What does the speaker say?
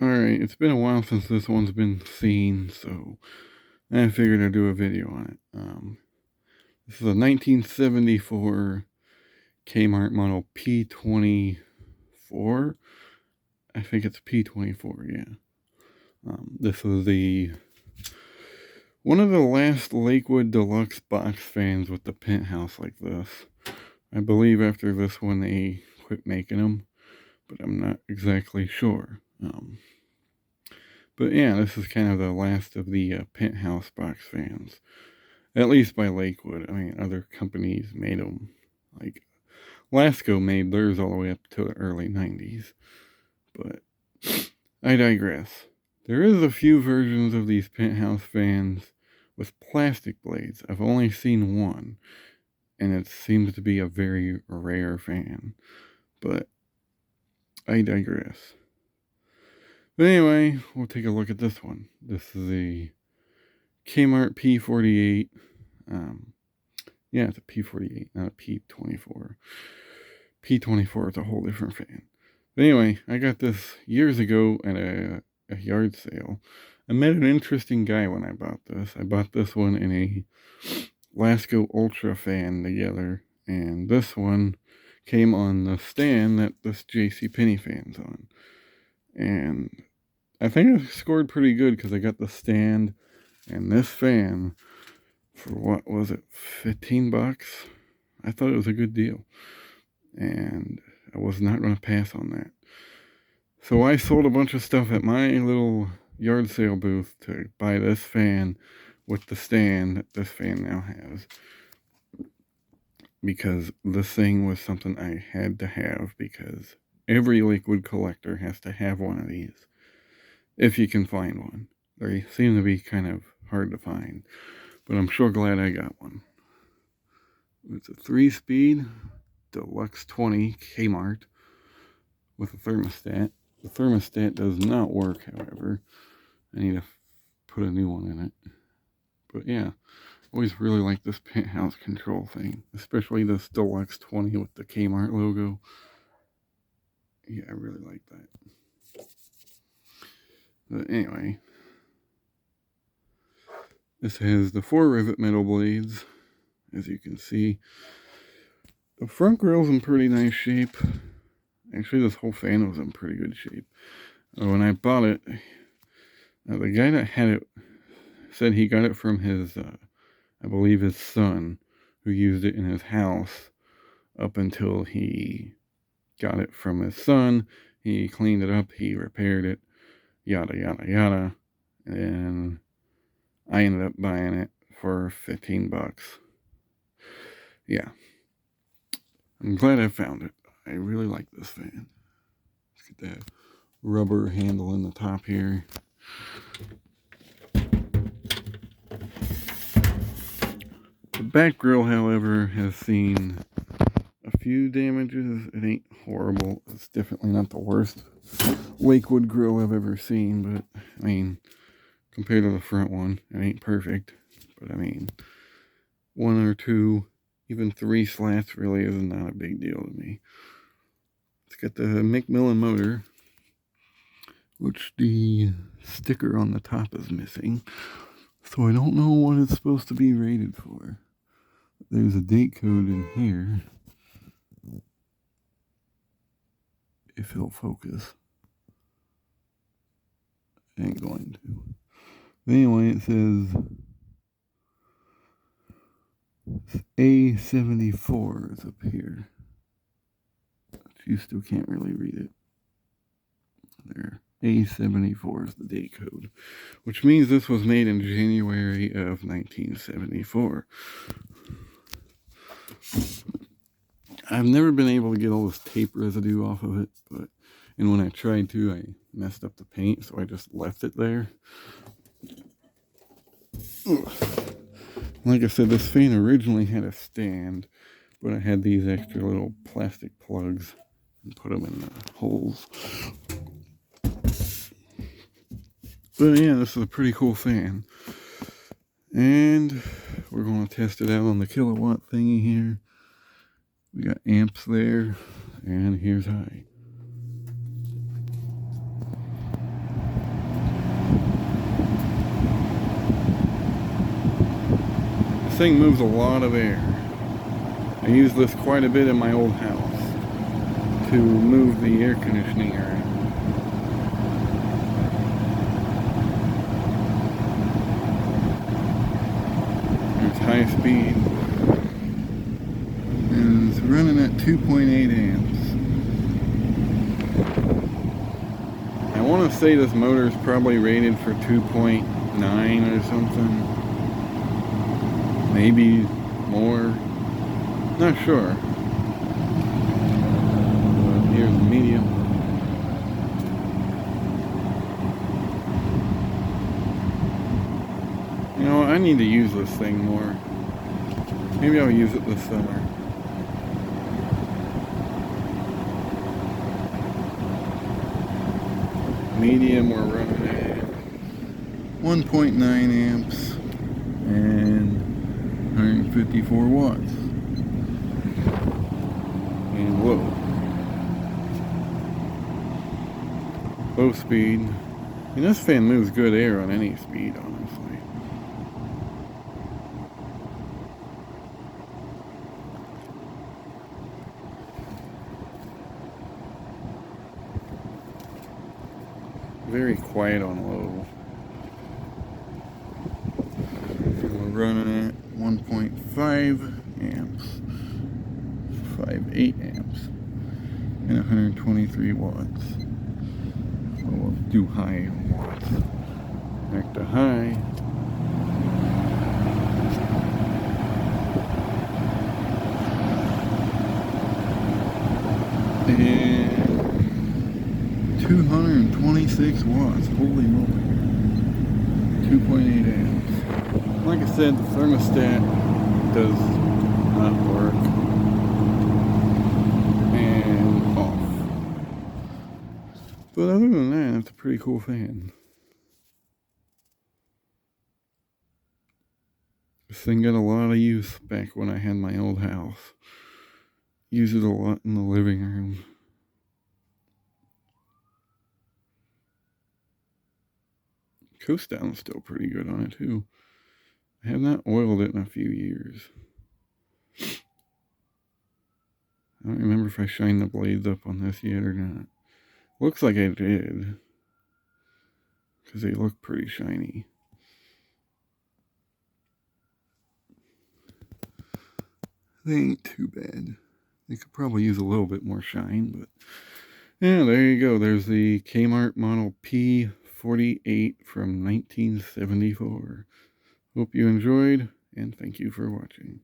Alright, it's been a while since this one's been seen, so I figured I'd do a video on it. This is a 1974 Kmart model P-24. I think it's P-24, yeah. This was one of the last Lakewood Deluxe box fans with the penthouse like this. I believe after this one they quit making them, but I'm not exactly sure. But yeah, this is kind of the last of the penthouse box fans. At least by Lakewood. I mean, other companies made them. Like, Lasco made theirs all the way up to the early 90s. But I digress. There is a few versions of these penthouse fans with plastic blades. I've only seen one, and it seems to be a very rare fan. But I digress. But anyway, we'll take a look at this one. This is the Kmart P-48. Yeah, it's a P-48, not a P-24. P-24 is a whole different fan. But anyway, I got this years ago at a yard sale. I met an interesting guy when I bought this. I bought this one in a Lasco Ultra fan together, and this one came on the stand that this JCPenney fan's on. And I think I scored pretty good because I got the stand and this fan for what was it, $15? I thought it was a good deal, and I was not going to pass on that. So I sold a bunch of stuff at my little yard sale booth to buy this fan with the stand that this fan now has, because this thing was something I had to have, because every Lakewood collector has to have one of these, if you can find one. They seem to be kind of hard to find, but I'm sure glad I got one. It's a 3-speed Deluxe 20 Kmart with a thermostat. The thermostat does not work, however. I need to put a new one in it. But yeah, always really like this penthouse control thing, especially this Deluxe 20 with the Kmart logo. Yeah, I really like that. But anyway, this has the 4 rivet metal blades, as you can see. The front grill's in pretty nice shape. Actually, this whole fan was in pretty good shape. When I bought it, the guy that had it said he got it from his, I believe his son, who used it in his house up until he got it from his son. He cleaned it up, he repaired it, yada, yada, yada. And I ended up buying it for $15. Yeah. I'm glad I found it. I really like this fan. Let's get that rubber handle in the top here. The back grill, however, has seen a few damages. It ain't horrible. It's definitely not the worst Lakewood grill I've ever seen, but I mean, compared to the front one, it ain't perfect. But I mean, 1 or 2, even 3 slats really is not a big deal to me. It's got the Macmillan motor, which the sticker on the top is missing, so I don't know what it's supposed to be rated for. There's a date code in here, if it'll focus. It ain't going to. But anyway, it says A74 is up here. You still can't really read it. There. A74 is the date code, which means this was made in January of 1974. I've never been able to get all this tape residue off of it, and when I tried to, I messed up the paint, so I just left it there. Ugh. Like I said, this fan originally had a stand, but I had these extra little plastic plugs and put them in the holes. But yeah, this is a pretty cool fan. And we're going to test it out on the kilowatt thingy here. We got amps there, and here's high. thing moves a lot of air. I use this quite a bit in my old house to move the air conditioning around. It's high speed. And it's running at 2.8 amps. I want to say this motor is probably rated for 2.9 or something. Maybe more. Not sure. Here's the medium. You know, I need to use this thing more. Maybe I'll use it this summer. Medium, we're running at 1.9 amps and 154 watts. And low. Low speed. And this fan moves good air on any speed, honestly. Very quiet on low. So we're running at 1.5 amps, 5.8 amps, and 123 watts. So we'll do high watts. Back to high. And 226 watts, holy moly. 2.8 amps. Like I said, the thermostat does not work. And off. But other than that, it's a pretty cool fan. This thing got a lot of use back when I had my old house. Use it a lot in the living room. Coast down's still pretty good on it too. I have not oiled it in a few years. I don't remember if I shined the blades up on this yet or not. Looks like I did, because they look pretty shiny. They ain't too bad. They could probably use a little bit more shine, but yeah, there you go. There's the Kmart model P-48 from 1974. Hope you enjoyed, and thank you for watching.